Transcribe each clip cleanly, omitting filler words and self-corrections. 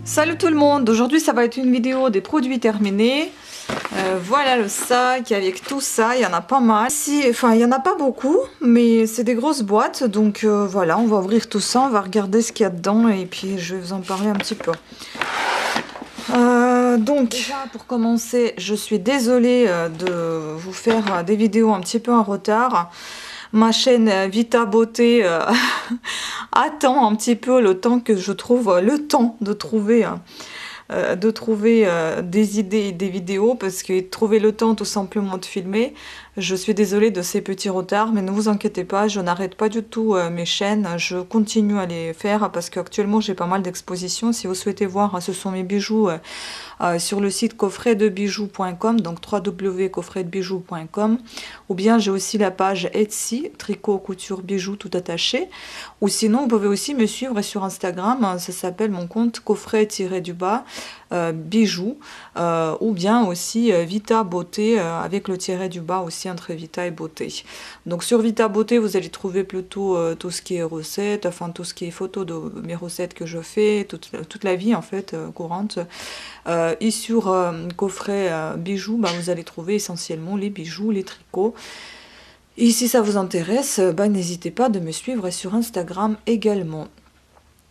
Salut tout le monde, aujourd'hui ça va être une vidéo des produits terminés. Voilà le sac avec tout ça, il y en a pas mal. Enfin il y en a pas beaucoup, mais c'est des grosses boîtes, donc voilà, on va ouvrir tout ça, on va regarder ce qu'il y a dedans et puis je vais vous en parler un petit peu. Donc déjà pour commencer, je suis désolée de vous faire des vidéos un petit peu en retard. Ma chaîne Vita Beauté attend un petit peu le temps que je trouve le temps de trouver des idées et des vidéos, parce que trouver le temps tout simplement de filmer, je suis désolée de ces petits retards, mais ne vous inquiétez pas, je n'arrête pas du tout mes chaînes, je continue à les faire parce qu'actuellement j'ai pas mal d'expositions. Si vous souhaitez voir, ce sont mes bijoux sur le site coffretdebijoux.com, donc www.coffretdebijoux.com, ou bien j'ai aussi la page Etsy, tricot, couture, bijoux tout attaché, ou sinon vous pouvez aussi me suivre sur Instagram, ça s'appelle mon compte coffret-du-bas bijoux, ou bien aussi Vita Beauté avec le tiret du bas aussi entre Vita et Beauté. Donc sur Vita Beauté vous allez trouver plutôt tout ce qui est recettes, enfin tout ce qui est photos de mes recettes que je fais, toute la vie en fait courante. Et sur coffret bijoux, bah, vous allez trouver essentiellement les bijoux, les tricots. Et si ça vous intéresse, bah, n'hésitez pas de me suivre sur Instagram également.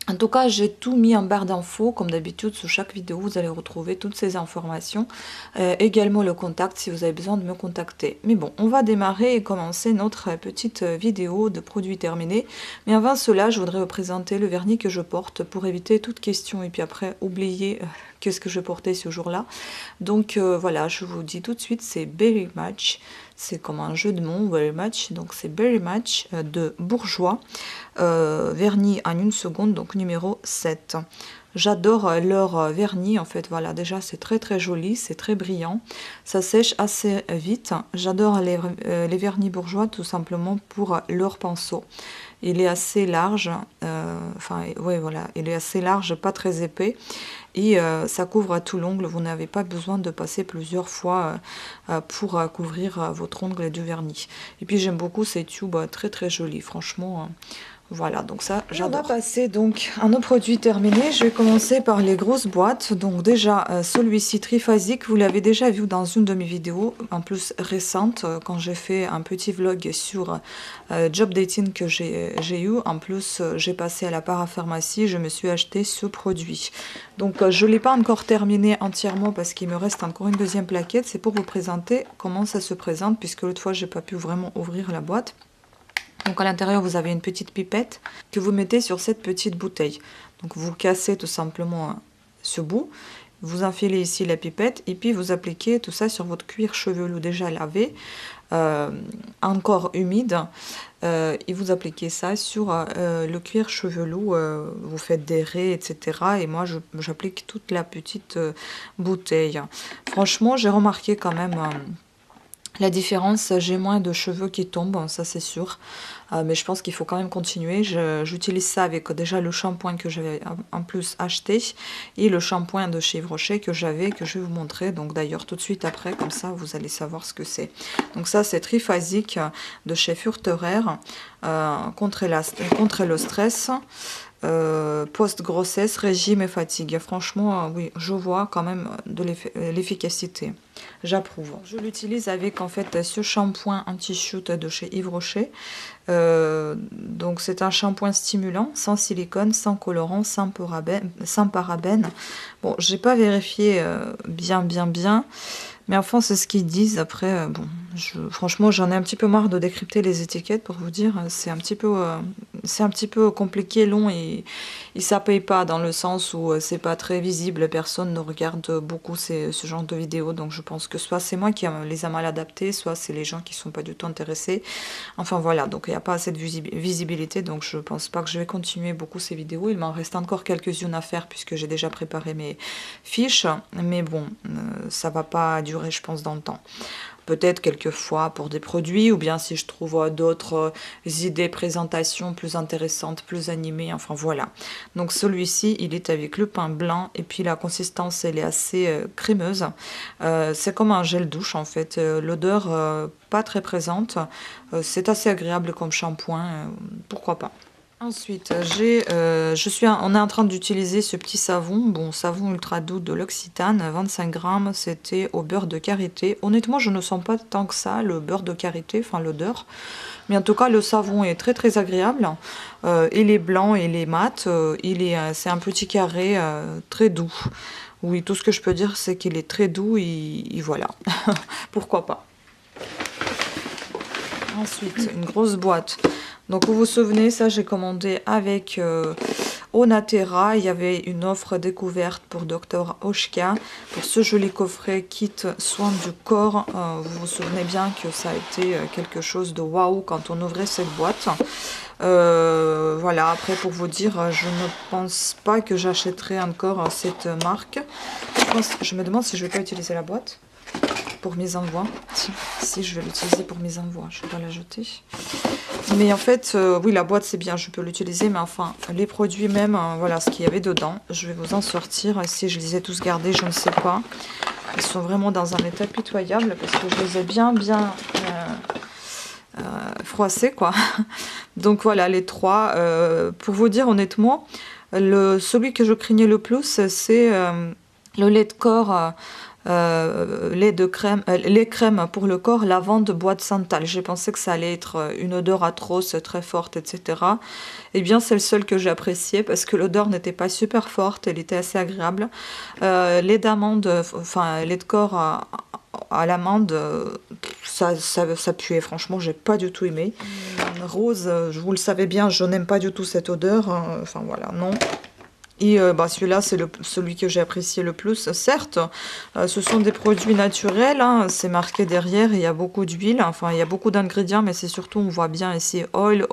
En tout cas, j'ai tout mis en barre d'infos, comme d'habitude, sous chaque vidéo, vous allez retrouver toutes ces informations. Également le contact si vous avez besoin de me contacter. Mais bon, on va démarrer et commencer notre petite vidéo de produits terminés. Mais avant cela, je voudrais vous présenter le vernis que je porte pour éviter toute question et puis après oublier qu'est-ce que je portais ce jour-là. Donc voilà, je vous dis tout de suite, c'est Berry Match. C'est comme un jeu de mots, Berry Match. Donc c'est Berry Match de Bourjois. Vernis en 1 seconde, donc numéro 7. J'adore leur vernis, en fait, voilà, déjà c'est très très joli, c'est très brillant, ça sèche assez vite. J'adore les vernis bourgeois tout simplement pour leur pinceau. Il est assez large, enfin, ouais, voilà, il est assez large, pas très épais, et ça couvre à tout l'ongle. Vous n'avez pas besoin de passer plusieurs fois pour couvrir votre ongle du vernis. Et puis j'aime beaucoup ces tubes très très jolis, franchement. Voilà, donc ça, j'adore. On va passer donc à nos produits terminés. Je vais commencer par les grosses boîtes. Donc déjà, celui-ci triphasique, vous l'avez déjà vu dans une de mes vidéos, en plus récente, quand j'ai fait un petit vlog sur job dating que j'ai eu. En plus, j'ai passé à la parapharmacie, je me suis acheté ce produit. Donc je ne l'ai pas encore terminé entièrement parce qu'il me reste encore une deuxième plaquette. C'est pour vous présenter comment ça se présente, puisque l'autre fois, j'ai pas pu vraiment ouvrir la boîte. Donc à l'intérieur, vous avez une petite pipette que vous mettez sur cette petite bouteille. Donc vous cassez tout simplement ce bout, vous enfilez ici la pipette et puis vous appliquez tout ça sur votre cuir chevelu déjà lavé, encore humide, et vous appliquez ça sur le cuir chevelu, vous faites des raies, etc. Et moi, j'applique toute la petite bouteille. Franchement, j'ai remarqué quand même... la différence, j'ai moins de cheveux qui tombent, ça c'est sûr, mais je pense qu'il faut quand même continuer. J'utilise ça avec déjà le shampoing que j'avais en plus acheté et le shampoing de chez Yves Rocher que je vais vous montrer, donc d'ailleurs tout de suite après, comme ça vous allez savoir ce que c'est. Donc ça c'est triphasique de chez Furterer, contre le stress. Post-grossesse, régime et fatigue. Franchement, oui, je vois quand même de l'efficacité. J'approuve. Je l'utilise avec en fait ce shampoing anti-shoot de chez Yves Rocher. Donc c'est un shampoing stimulant, sans silicone, sans colorant, sans parabènes. Bon, j'ai pas vérifié bien. Mais enfin, c'est ce qu'ils disent. Après, bon, franchement, j'en ai un petit peu marre de décrypter les étiquettes pour vous dire. C'est un petit peu compliqué, long et ça paye pas dans le sens où c'est pas très visible. Personne ne regarde beaucoup ce genre de vidéos. Donc, je pense que soit c'est moi qui les a mal adaptés, soit c'est les gens qui sont pas du tout intéressés. Enfin, voilà. Donc, il n'y a pas assez de visibilité. Donc, je pense pas que je vais continuer beaucoup ces vidéos. Il m'en reste encore quelques-unes à faire puisque j'ai déjà préparé mes fiches. Mais bon, ça va pas durer, je pense, dans le temps. Peut-être quelquefois pour des produits, ou bien si je trouve d'autres idées, présentations plus intéressantes, plus animées, enfin voilà. Donc celui-ci, il est avec le pain blanc, et puis la consistance, elle est assez crémeuse. C'est comme un gel douche en fait, l'odeur pas très présente. C'est assez agréable comme shampoing, pourquoi pas. Ensuite, on est en train d'utiliser ce petit savon, bon, savon ultra doux de l'Occitane, 25 grammes, c'était au beurre de karité. Honnêtement, je ne sens pas tant que ça, le beurre de karité, enfin l'odeur. Mais en tout cas, le savon est très très agréable. Il est blanc, il est mat, c'est un petit carré très doux. Oui, tout ce que je peux dire, c'est qu'il est très doux et voilà. Pourquoi pas. Ensuite, une grosse boîte. Donc vous vous souvenez, ça j'ai commandé avec Onaterra. Il y avait une offre découverte pour Dr Oshka pour ce joli coffret kit soins du corps. Vous vous souvenez bien que ça a été quelque chose de waouh quand on ouvrait cette boîte. Voilà, après pour vous dire, je ne pense pas que j'achèterai encore cette marque. Je me demande si je vais pas utiliser la boîte pour mes envois. Si je vais l'utiliser pour mes envois, je dois la jeter. Mais en fait, oui, la boîte c'est bien, je peux l'utiliser, mais enfin, les produits même, voilà ce qu'il y avait dedans. Je vais vous en sortir. Si je les ai tous gardés, je ne sais pas. Ils sont vraiment dans un état pitoyable parce que je les ai bien froissés, quoi. Donc voilà, les trois. Pour vous dire honnêtement, celui que je craignais le plus, c'est le lait de corps. Les crèmes pour le corps, lavande, bois de santal. J'ai pensé que ça allait être une odeur atroce, très forte, etc. Eh bien, c'est le seul que j'ai apprécié parce que l'odeur n'était pas super forte, elle était assez agréable. Lait d'amande, enfin, lait de corps à l'amande, ça puait. Franchement, j'ai pas du tout aimé. Rose, vous le savez bien, je n'aime pas du tout cette odeur. Enfin, voilà, non. Et celui-là, c'est celui que j'ai apprécié le plus. Certes, ce sont des produits naturels, hein, c'est marqué derrière, il y a beaucoup d'huile, enfin il y a beaucoup d'ingrédients, mais c'est surtout, on voit bien ici, oil,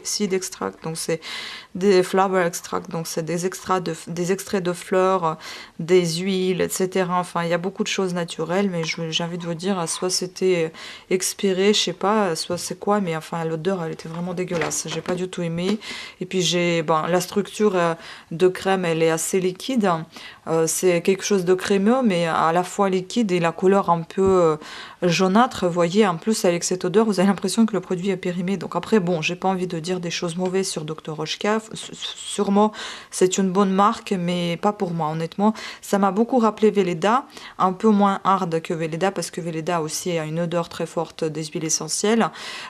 seed extract, donc c'est des flower extract, donc c'est des extraits de fleurs, des huiles, etc. Enfin, il y a beaucoup de choses naturelles, mais j'ai envie de vous dire, soit c'était expiré, je sais pas, soit c'est quoi, mais enfin l'odeur, elle était vraiment dégueulasse. J'ai pas du tout aimé. Et puis la structure de crème, elle est assez liquide. C'est quelque chose de crémeux, mais à la fois liquide et la couleur un peu jaunâtre. Vous voyez, en plus avec cette odeur, vous avez l'impression que le produit est périmé. Donc après, bon, j'ai pas envie de dire des choses mauvaises sur Dr Oshka. Sûrement, c'est une bonne marque, mais pas pour moi, honnêtement. Ça m'a beaucoup rappelé Velleda, un peu moins hard que Velleda, parce que Velleda aussi a une odeur très forte des huiles essentielles.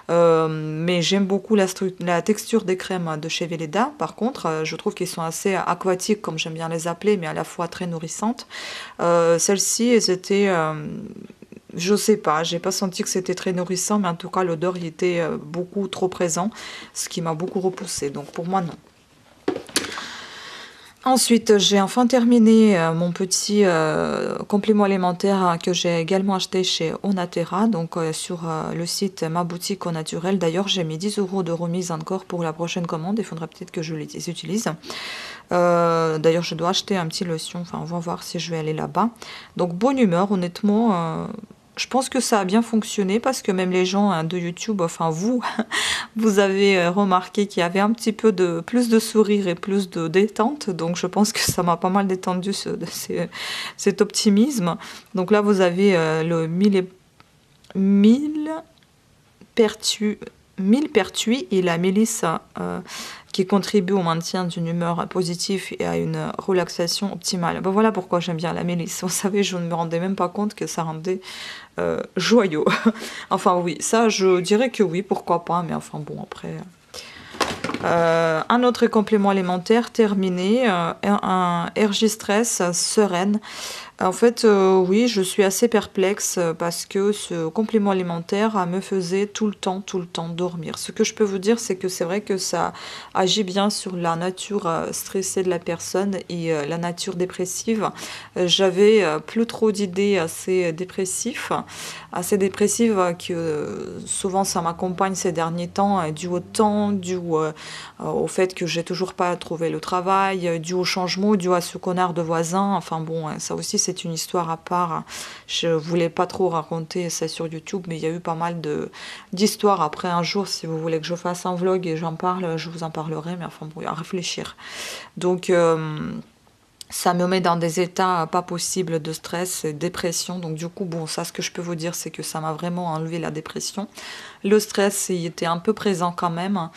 Mais j'aime beaucoup la texture des crèmes de chez Velleda. Par contre, je trouve qu'ils sont assez aquatiques, comme j'aime bien les appeler, mais à la fois très nourrissantes. Celles-ci, elles étaient... je sais pas, j'ai pas senti que c'était très nourrissant, mais en tout cas l'odeur il était beaucoup trop présent, ce qui m'a beaucoup repoussé. Donc pour moi non. Ensuite, j'ai enfin terminé mon petit complément alimentaire que j'ai également acheté chez Onaterra, donc sur le site Ma Boutique au Naturel. D'ailleurs, j'ai mis 10 € de remise encore pour la prochaine commande. Il faudra peut-être que je les utilise. D'ailleurs, je dois acheter un petit lotion. Enfin, on va voir si je vais aller là-bas. Donc, bonne humeur, honnêtement. Je pense que ça a bien fonctionné parce que même les gens de YouTube, enfin vous, vous avez remarqué qu'il y avait un petit peu plus de sourire et plus de détente. Donc je pense que ça m'a pas mal détendu cet optimisme. Donc là, vous avez le millepertuis et la mélisse qui contribue au maintien d'une humeur positive et à une relaxation optimale. Ben voilà pourquoi j'aime bien la mélisse. Vous savez, je ne me rendais même pas compte que ça rendait joyeux. Enfin oui, ça je dirais que oui, pourquoi pas, mais enfin bon, après... un autre complément alimentaire terminé, un RG Stress sereine. En fait, oui, je suis assez perplexe parce que ce complément alimentaire me faisait tout le temps dormir. Ce que je peux vous dire, c'est que c'est vrai que ça agit bien sur la nature stressée de la personne et la nature dépressive. J'avais plus trop d'idées assez dépressives que souvent ça m'accompagne ces derniers temps, dû au temps, dû au fait que j'ai toujours pas trouvé le travail, dû au changement, dû à ce connard de voisin. Enfin bon, ça aussi c'est une histoire à part. Je voulais pas trop raconter ça sur YouTube, mais il y a eu pas mal d'histoires. Après un jour, si vous voulez que je fasse un vlog et j'en parle, je vous en parlerai, mais enfin bon, à réfléchir. Donc ça me met dans des états pas possibles de stress et de dépression. Donc du coup, bon, ça, ce que je peux vous dire, c'est que ça m'a vraiment enlevé la dépression. Le stress, il était un peu présent quand même.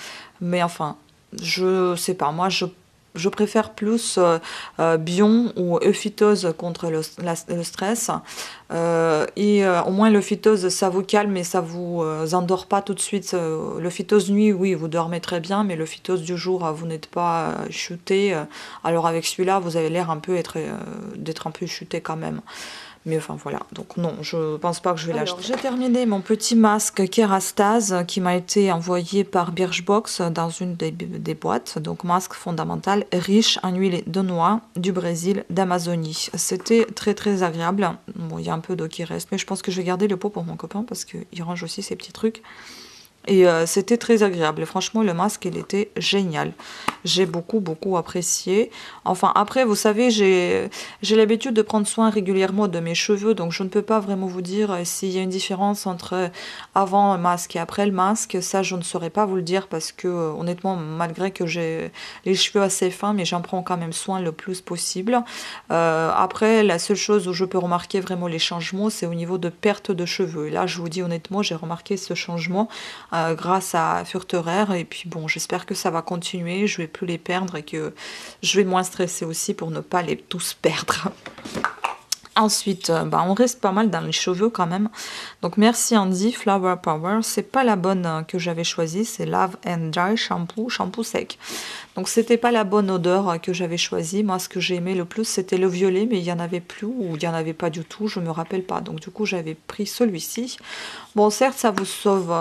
Mais enfin, je sais pas, moi je préfère plus Bion ou Euphytose contre le stress. Au moins l'Euphytose, ça vous calme et ça vous endort pas tout de suite. L'Euphytose nuit, oui, vous dormez très bien, mais l'Euphytose du jour, vous n'êtes pas chuté. Alors avec celui-là, vous avez l'air un peu d'être un peu chuté quand même. Mais enfin voilà, donc non, je pense pas que je vais l'acheter. J'ai terminé mon petit masque Kerastase qui m'a été envoyé par Birchbox dans une des boîtes. Donc masque fondamental riche en huile de noix du Brésil, d'Amazonie. C'était très très agréable. Bon, il y a un peu d'eau qui reste, mais je pense que je vais garder le pot pour mon copain parce qu'il range aussi ses petits trucs. Et c'était très agréable. Franchement, le masque, il était génial. J'ai beaucoup, beaucoup apprécié. Enfin, après, vous savez, j'ai l'habitude de prendre soin régulièrement de mes cheveux. Donc, je ne peux pas vraiment vous dire s'il y a une différence entre avant le masque et après le masque. Ça, je ne saurais pas vous le dire parce que, honnêtement, malgré que j'ai les cheveux assez fins, mais j'en prends quand même soin le plus possible. Après, la seule chose où je peux remarquer vraiment les changements, c'est au niveau de perte de cheveux. Et là, je vous dis honnêtement, j'ai remarqué ce changement grâce à Furterer. Et puis bon, j'espère que ça va continuer, je vais plus les perdre et que je vais moins stresser aussi pour ne pas les tous perdre. Ensuite, on reste pas mal dans les cheveux quand même. Donc merci Andy, Flower Power. C'est pas la bonne que j'avais choisie, c'est Love and Dry Shampoo, shampoo sec. Donc c'était pas la bonne odeur que j'avais choisie. Moi, ce que j'ai aimé le plus, c'était le violet, mais il y en avait plus ou il y en avait pas du tout, je me rappelle pas. Donc du coup, j'avais pris celui-ci. Bon, certes, ça vous sauve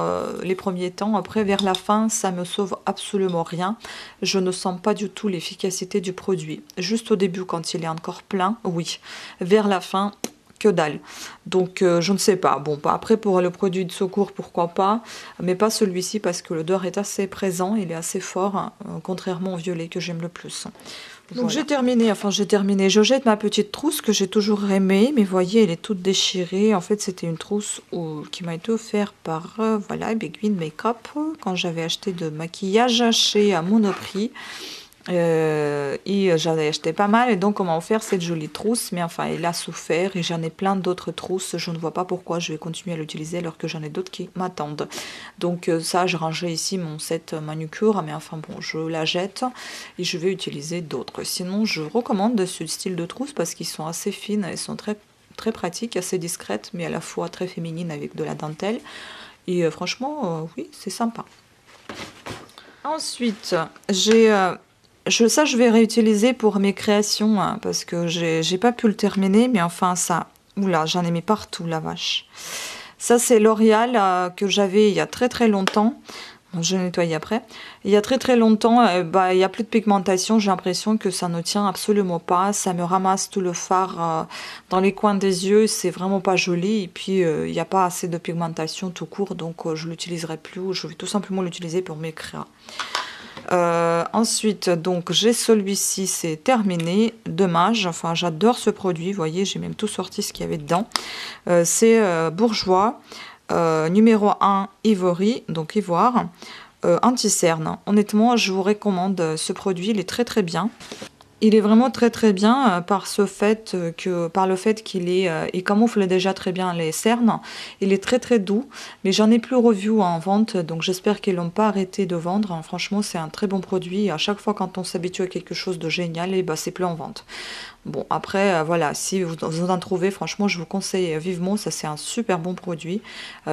les premiers temps. Après, vers la fin, ça me sauve absolument rien. Je ne sens pas du tout l'efficacité du produit. Juste au début, quand il est encore plein, oui. Vers la fin, que dalle. Donc je ne sais pas. Bon, après pour le produit de secours, pourquoi pas, mais pas celui-ci parce que l'odeur est assez présent, il est assez fort, hein, contrairement au violet que j'aime le plus. Donc voilà. J'ai terminé, je jette ma petite trousse que j'ai toujours aimée, mais voyez, elle est toute déchirée. En fait, c'était une trousse qui m'a été offerte par voilà, Big Win Makeup quand j'avais acheté de maquillage chez Monoprix. Et j'en ai acheté pas mal et donc on m'a offert cette jolie trousse, mais enfin elle a souffert et j'en ai plein d'autres trousses. Je ne vois pas pourquoi je vais continuer à l'utiliser alors que j'en ai d'autres qui m'attendent. Donc ça, je rangeais ici mon set manucure, mais enfin bon, je la jette et je vais utiliser d'autres. Sinon, je recommande ce style de trousse parce qu'ils sont assez fines, elles sont très très pratiques, assez discrètes, mais à la fois très féminines avec de la dentelle. Et franchement, oui, c'est sympa. Ensuite, je vais réutiliser pour mes créations, hein, parce que j'ai pas pu le terminer, mais enfin ça, oula, j'en ai mis partout, la vache. Ça, c'est L'Oréal que j'avais il y a très très longtemps. Bon, je nettoie après. Il y a très très longtemps, il n'y a plus de pigmentation. J'ai l'impression que ça ne tient absolument pas. Ça me ramasse tout le fard dans les coins des yeux. C'est vraiment pas joli. Et puis, il n'y a pas assez de pigmentation tout court. Donc, je l'utiliserai plus. Je vais tout simplement l'utiliser pour mes créas. Ensuite, donc j'ai celui-ci, c'est terminé. Dommage, enfin j'adore ce produit. Vous voyez, j'ai même tout sorti ce qu'il y avait dedans. C'est Bourjois, numéro 1 Ivory, donc ivoire, anti-cerne. Honnêtement, je vous recommande ce produit, il est très très bien. Il est vraiment très très bien par le fait il camoufle déjà très bien les cernes. Il est très très doux, mais j'en ai plus revu en vente, donc j'espère qu'ils l'ont pas arrêté de vendre. Franchement, c'est un très bon produit. À chaque fois quand on s'habitue à quelque chose de génial, et c'est plus en vente. Bon, après, voilà, si vous en trouvez, franchement, je vous conseille vivement. Ça, c'est un super bon produit,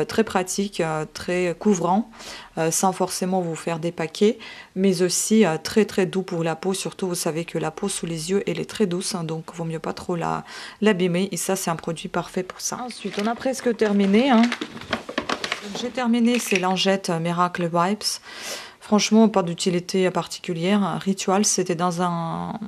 très pratique, très couvrant, sans forcément vous faire des paquets, mais aussi très très doux pour la peau. Surtout, vous savez que la peau sous les yeux, elle est très douce, hein, donc vaut mieux pas trop l'abîmer. Et ça, c'est un produit parfait pour ça. Ensuite, on a presque terminé. Hein. J'ai terminé ces lingettes Miracle Wipes. Franchement, pas d'utilité particulière. Ritual, c'était dans un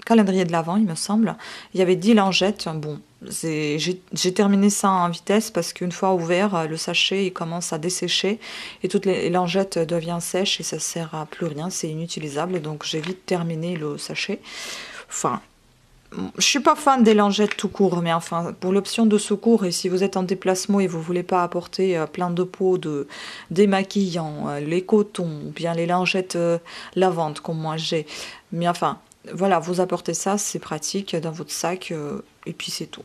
calendrier de l'Avent, il me semble. Il y avait 10 lingettes. Bon, j'ai terminé ça en vitesse parce qu'une fois ouvert, le sachet il commence à dessécher et toutes les lingettes deviennent sèches et ça sert à plus rien, c'est inutilisable. Donc j'ai vite terminé le sachet. Enfin, je suis pas fan des lingettes tout court, mais enfin, pour l'option de secours, et si vous êtes en déplacement et vous voulez pas apporter plein de pots de démaquillants, les cotons, ou bien les lingettes lavantes comme moi j'ai, mais enfin, voilà, vous apportez ça, c'est pratique dans votre sac, et puis c'est tout.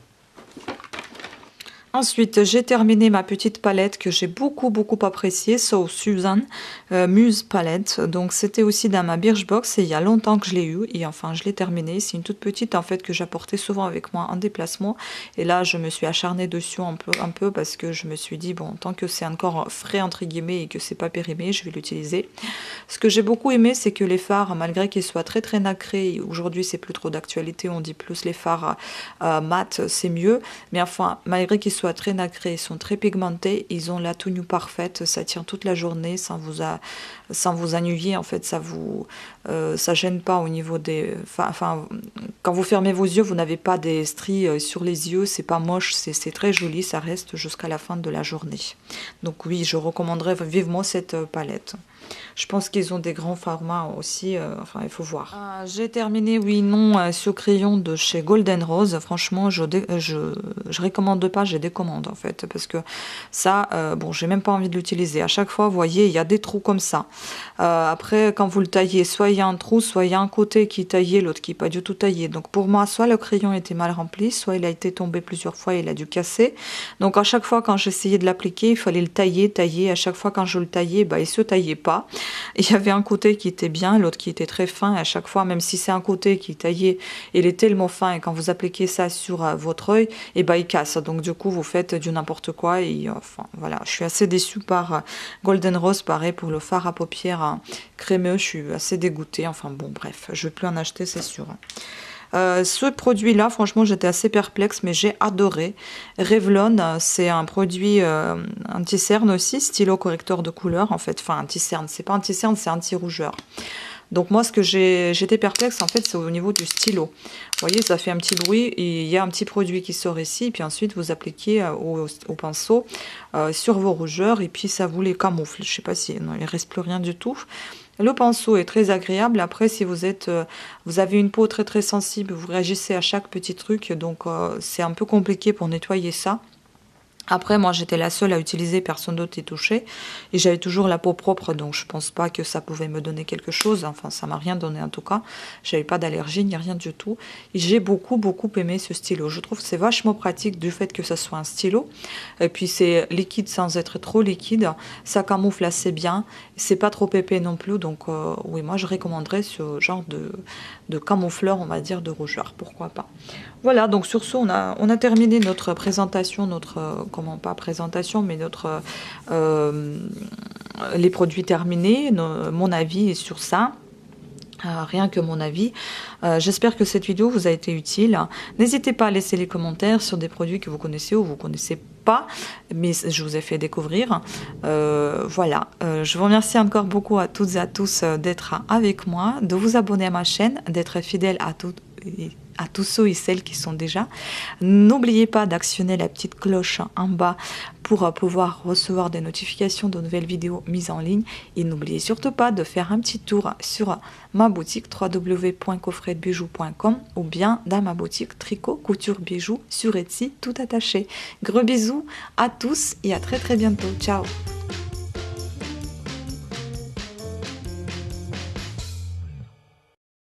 Ensuite, j'ai terminé ma petite palette que j'ai beaucoup appréciée, So Susan Muse Palette. Donc c'était aussi dans ma Birchbox et il y a longtemps que je l'ai eu et enfin je l'ai terminée. C'est une toute petite en fait que j'apportais souvent avec moi en déplacement et là je me suis acharnée dessus un peu parce que je me suis dit bon, tant que c'est encore frais entre guillemets et que c'est pas périmé, je vais l'utiliser. Ce que j'ai beaucoup aimé, c'est que les fards, malgré qu'ils soient très nacrés, aujourd'hui c'est plus trop d'actualité, on dit plus les fards mat c'est mieux, mais enfin malgré qu'ils soient très nacrés, ils sont très pigmentés, ils ont la tenue parfaite, ça tient toute la journée sans vous ennuyer en fait, ça gêne pas au niveau des, enfin quand vous fermez vos yeux, vous n'avez pas des stries sur les yeux, c'est pas moche, c'est très joli, ça reste jusqu'à la fin de la journée. Donc oui, je recommanderais vivement cette palette. Je pense qu'ils ont des grands formats aussi, enfin il faut voir. J'ai terminé, oui, non, ce crayon de chez Golden Rose. Franchement, je recommande pas, je décommande en fait. Parce que ça, bon, j'ai même pas envie de l'utiliser. À chaque fois, vous voyez, il y a des trous comme ça. Après, quand vous le taillez, soit il y a un trou, soit il y a un côté qui est taillé, l'autre qui n'est pas du tout taillé. Donc pour moi, soit le crayon était mal rempli, soit il a été tombé plusieurs fois et il a dû casser. Donc à chaque fois, quand j'essayais de l'appliquer, il fallait le tailler. À chaque fois, quand je le taillais, bah, il se taillait pas. Il y avait un côté qui était bien, l'autre qui était très fin. Et à chaque fois, même si c'est un côté qui est taillé, il est tellement fin et quand vous appliquez ça sur votre œil, et ben il casse. Donc du coup, vous faites du n'importe quoi. Et enfin voilà, je suis assez déçue par Golden Rose. Pareil pour le fard à paupières crémeux, je suis assez dégoûtée. Enfin bon, bref, je vais plus en acheter, c'est sûr. Ce produit-là, franchement, j'étais assez perplexe, mais j'ai adoré. Revlon, c'est un produit anti-cerne aussi, stylo correcteur de couleur, en fait. Enfin, anti-cerne, c'est pas anti-cerne, c'est anti-rougeur. Donc moi, ce que j'étais perplexe, en fait, c'est au niveau du stylo. Vous voyez, ça fait un petit bruit, et il y a un petit produit qui sort ici, et puis ensuite, vous appliquez au pinceau sur vos rougeurs, et puis ça vous les camoufle. Je sais pas si... Non, il ne reste plus rien du tout. Le pinceau est très agréable. Après, si vous avez une peau très sensible, vous réagissez à chaque petit truc, donc c'est un peu compliqué pour nettoyer ça. Après, moi, j'étais la seule à utiliser, personne d'autre n'y touchait. Et j'avais toujours la peau propre, donc je pense pas que ça pouvait me donner quelque chose. Enfin, ça m'a rien donné en tout cas. J'avais pas d'allergie, ni rien du tout. Et j'ai beaucoup aimé ce stylo. Je trouve que c'est vachement pratique du fait que ça soit un stylo. Et puis, c'est liquide sans être trop liquide. Ça camoufle assez bien. C'est pas trop épais non plus. Donc, oui, moi, je recommanderais ce genre de camoufleur, on va dire, de rougeur. Pourquoi pas. Voilà, donc sur ce, on a terminé notre présentation, comment pas présentation, mais les produits terminés, mon avis est sur ça. Rien que mon avis. J'espère que cette vidéo vous a été utile. N'hésitez pas à laisser les commentaires sur des produits que vous connaissez ou vous connaissez pas, mais je vous ai fait découvrir. Voilà, je vous remercie encore beaucoup à toutes et à tous d'être avec moi, de vous abonner à ma chaîne, d'être fidèle à tous ceux et celles qui sont déjà. N'oubliez pas d'actionner la petite cloche en bas pour pouvoir recevoir des notifications de nouvelles vidéos mises en ligne. Et n'oubliez surtout pas de faire un petit tour sur ma boutique www.coffretdebijou.com ou bien dans ma boutique Tricot Couture Bijoux sur Etsy, tout attaché. Gros bisous à tous et à très bientôt. Ciao!